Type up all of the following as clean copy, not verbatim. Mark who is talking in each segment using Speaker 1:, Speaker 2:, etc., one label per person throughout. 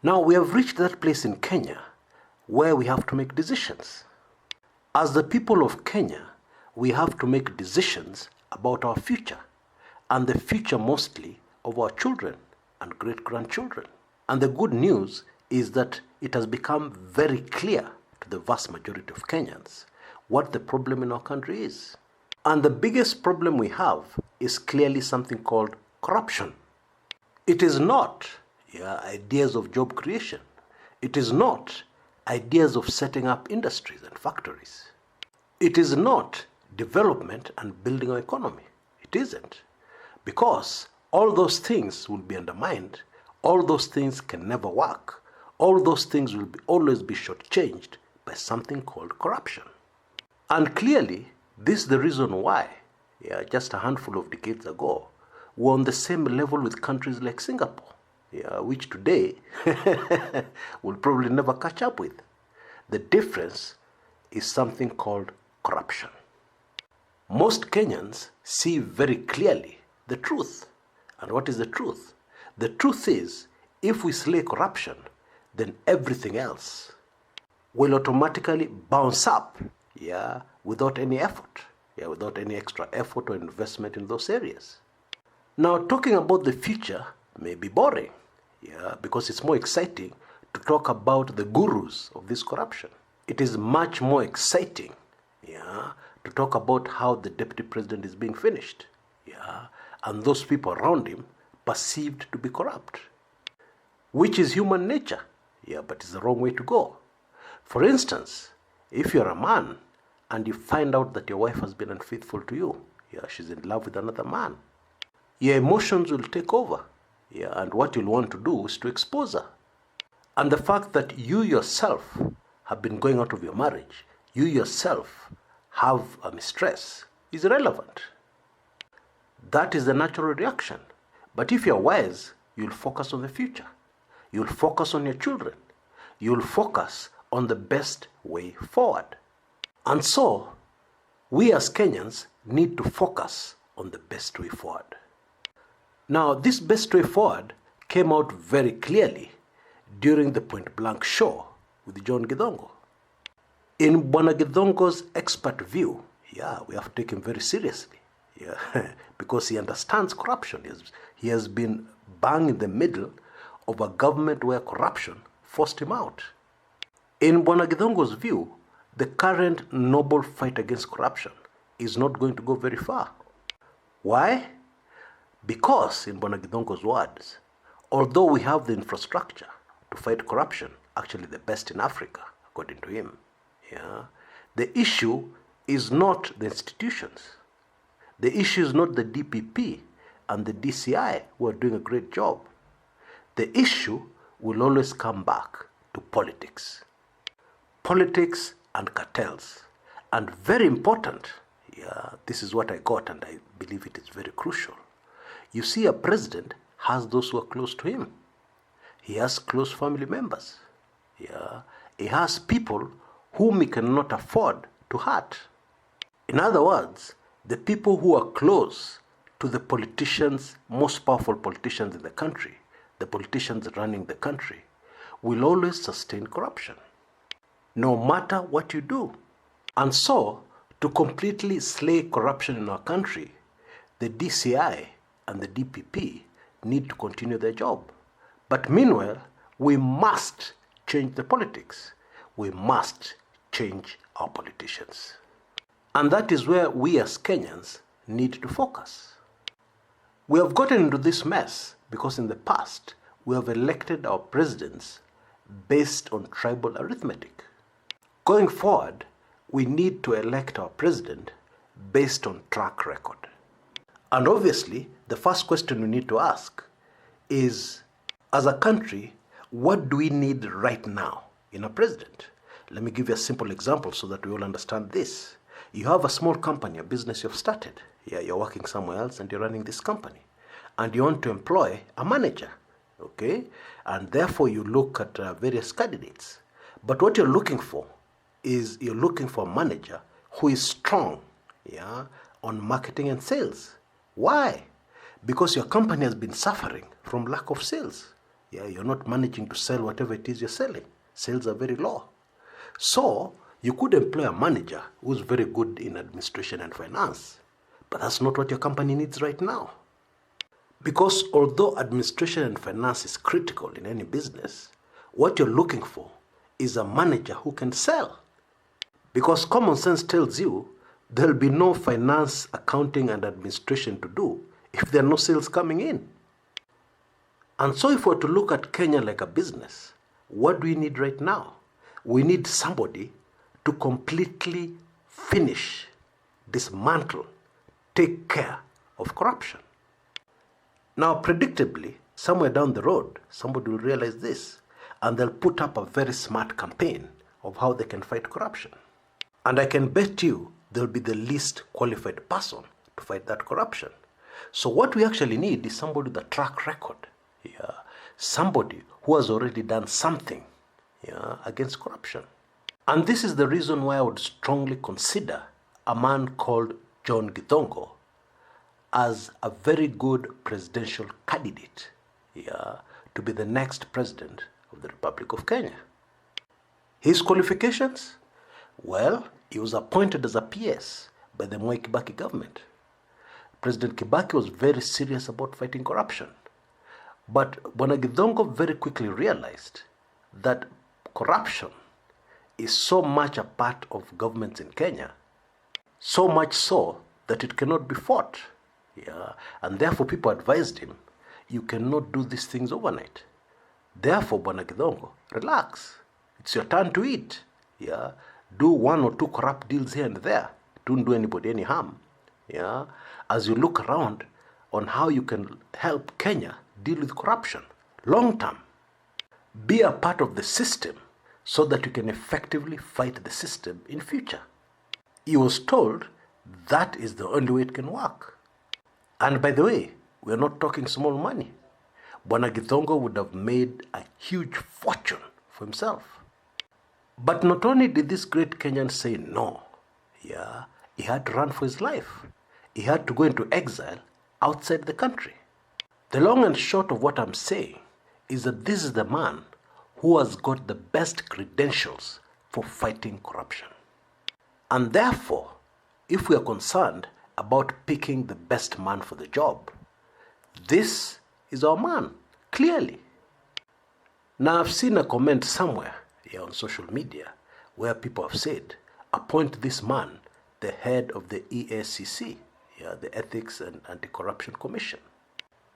Speaker 1: Now we have reached that place in Kenya where we have to make decisions. As the people of Kenya, we have to make decisions about our future and the future mostly of our children and great-grandchildren. And the good news is that it has become very clear to the vast majority of Kenyans what the problem in our country is. And the biggest problem we have is clearly something called corruption. It is not ideas of job creation. It is not ideas of setting up industries and factories. It is not development and building our economy. It isn't. Because all those things will be undermined. All those things can never work. All those things will always be shortchanged by something called corruption. And clearly, this is the reason why, just a handful of decades ago, we're on the same level with countries like Singapore, which today we'll probably never catch up with. The difference is something called corruption. Most Kenyans see very clearly the truth. And what is the truth? The truth is, if we slay corruption, then everything else will automatically bounce up, without any effort, without any extra effort or investment in those areas. Now, talking about the future may be boring, because it's more exciting to talk about the gurus of this corruption. It is much more exciting, to talk about how the deputy president is being finished, and those people around him perceived to be corrupt, which is human nature, but it's the wrong way to go. For instance, if you're a man and you find out that your wife has been unfaithful to you, she's in love with another man, your emotions will take over, and what you'll want to do is to expose her. And the fact that you yourself have been going out of your marriage, you yourself have a mistress, is irrelevant. That is the natural reaction. But if you're wise, you'll focus on the future. You'll focus on your children. You'll focus on the best way forward. And so, we as Kenyans need to focus on the best way forward. Now, this best way forward came out very clearly during the Point Blank show with John Githongo. In Bwana Githongo's expert view, we have to take him very seriously, because he understands corruption. He has been bang in the middle of a government where corruption forced him out. In Bwana Githongo's view, the current noble fight against corruption is not going to go very far. Why? Because, in Bwana Githongo's words, although we have the infrastructure to fight corruption, actually the best in Africa, according to him, the issue is not the institutions. The issue is not the DPP and the DCI who are doing a great job. The issue will always come back to politics. Politics and cartels. And very important, this is what I got and I believe it is very crucial. You see, a president has those who are close to him. He has close family members. He has people whom he cannot afford to hurt. In other words, the people who are close to the politicians, most powerful politicians in the country, the politicians running the country, will always sustain corruption, no matter what you do. And so, to completely slay corruption in our country, the DCI and the DPP need to continue their job. But meanwhile, we must change the politics. We must change our politicians. And that is where we as Kenyans need to focus. We have gotten into this mess because in the past, we have elected our presidents based on tribal arithmetic. Going forward, we need to elect our president based on track record. And obviously, the first question we need to ask is, as a country, what do we need right now in a president? Let me give you a simple example so that we all understand this. You have a small company, a business you've started. You're working somewhere else and you're running this company. And you want to employ a manager, okay? And therefore you look at various candidates. But what you're looking for is you're looking for a manager who is strong, on marketing and sales. Why? Because your company has been suffering from lack of sales. Yeah, you're not managing to sell whatever it is you're selling. Sales are very low. So you could employ a manager who's very good in administration and finance, but that's not what your company needs right now. Because although administration and finance is critical in any business, what you're looking for is a manager who can sell. Because common sense tells you there'll be no finance, accounting, and administration to do if there are no sales coming in. And so if we're to look at Kenya like a business, what do we need right now? We need somebody to completely finish, dismantle, take care of corruption. Now, predictably, somewhere down the road, somebody will realize this, and they'll put up a very smart campaign of how they can fight corruption. And I can bet you they'll be the least qualified person to fight that corruption. So what we actually need is somebody with a track record. Yeah, somebody who has already done something, yeah, against corruption. And this is the reason why I would strongly consider a man called John Githongo as a very good presidential candidate, yeah, to be the next president of the Republic of Kenya. His qualifications? Well, he was appointed as a PS by the Mwai Kibaki government. President Kibaki was very serious about fighting corruption. But Bwana Githongo very quickly realized that corruption is so much a part of governments in Kenya, so much so that it cannot be fought. Yeah, and therefore people advised him, you cannot do these things overnight. Therefore, Bwana Githongo, relax. It's your turn to eat. Yeah, do one or two corrupt deals here and there. Don't do anybody any harm. Yeah, as you look around on how you can help Kenya deal with corruption long term. Be a part of the system so that you can effectively fight the system in future. He was told that is the only way it can work. And by the way, we're not talking small money. Bwana Githongo would have made a huge fortune for himself. But not only did this great Kenyan say no, yeah, he had to run for his life. He had to go into exile outside the country. The long and short of what I'm saying is that this is the man who has got the best credentials for fighting corruption. And therefore, if we are concerned about picking the best man for the job, this is our man, clearly. Now, I've seen a comment somewhere here on social media where people have said, appoint this man the head of the EACC, yeah, the Ethics and Anti-Corruption Commission.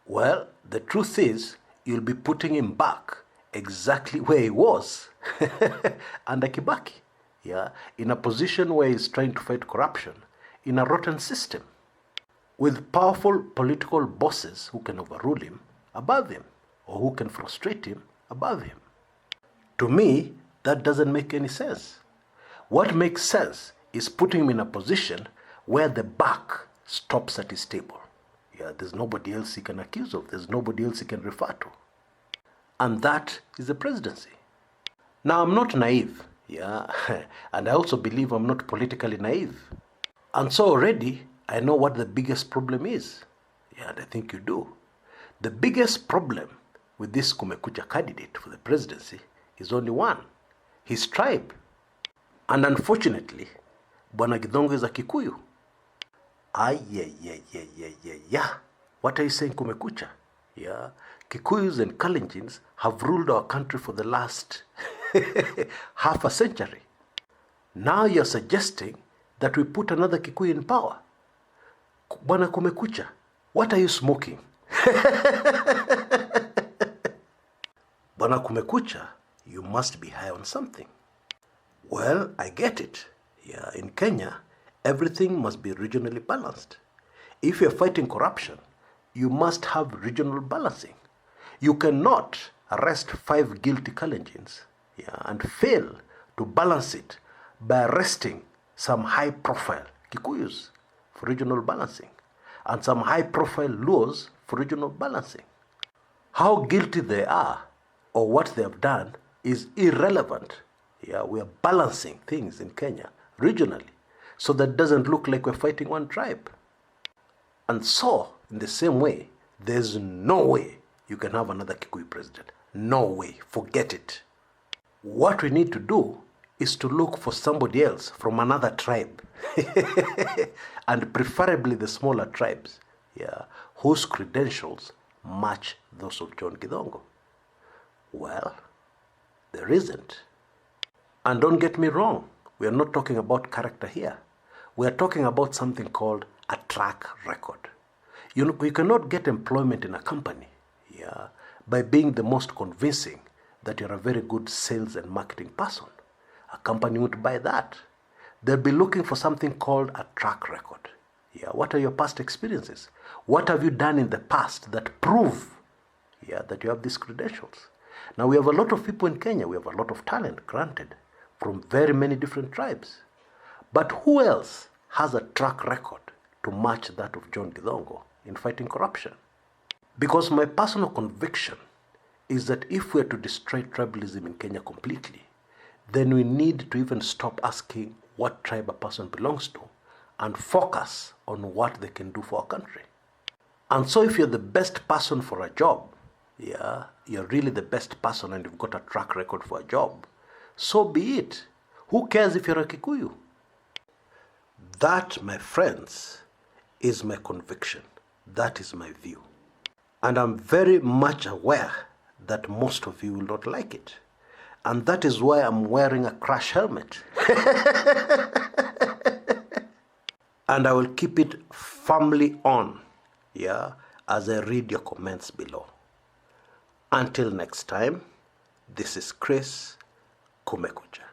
Speaker 1: Well, the truth is, you'll be putting him back exactly where he was under Kibaki, yeah, in a position where he's trying to fight corruption in a rotten system, with powerful political bosses who can overrule him above him, or who can frustrate him above him. To me, that doesn't make any sense. What makes sense is putting him in a position where the buck stops at his table. Yeah, there's nobody else he can accuse of. There's nobody else he can refer to. And that is the presidency. Now, I'm not naive, yeah, and I also believe I'm not politically naive. And so already, I know what the biggest problem is. Yeah, and I think you do. The biggest problem with this Kumekucha candidate for the presidency is only one: his tribe. And unfortunately, Bwana Githongo is a Kikuyu. Yeah. What are you saying, Kumekucha? Yeah, Kikuyus and Kalenjins have ruled our country for the last half a century. Now you're suggesting that we put another Kikuyu in power. Bwana Kumekucha, what are you smoking? Bwana Kumekucha, you must be high on something. Well, I get it. Yeah, in Kenya, everything must be regionally balanced. If you're fighting corruption, you must have regional balancing. You cannot arrest 5 guilty Kalenjins, yeah, and fail to balance it by arresting some high-profile Kikuyus for regional balancing and some high-profile Luos for regional balancing. How guilty they are or what they have done is irrelevant. Yeah, we are balancing things in Kenya regionally so that it doesn't look like we're fighting one tribe. And so, in the same way, there's no way you can have another Kikuyu president. No way, forget it. What we need to do is to look for somebody else from another tribe, and preferably the smaller tribes, yeah, whose credentials match those of John Githongo. Well, there isn't. And don't get me wrong, we are not talking about character here. We are talking about something called a track record. You cannot get employment in a company, yeah, by being the most convincing that you're a very good sales and marketing person. A company won't buy that. They'll be looking for something called a track record. Yeah, what are your past experiences? What have you done in the past that prove, yeah, that you have these credentials? Now, we have a lot of people in Kenya. We have a lot of talent, granted, from very many different tribes. But who else has a track record to match that of John Githongo in fighting corruption? Because my personal conviction is that if we are to destroy tribalism in Kenya completely, then we need to even stop asking what tribe a person belongs to and focus on what they can do for our country. And so if you're the best person for a job, yeah, you're really the best person and you've got a track record for a job, so be it. Who cares if you're a Kikuyu? That, my friends, is my conviction. That is my view. And I'm very much aware that most of you will not like it. And that is why I'm wearing a crash helmet. And I will keep it firmly on, yeah, as I read your comments below. Until next time, this is Chris Kumekucha.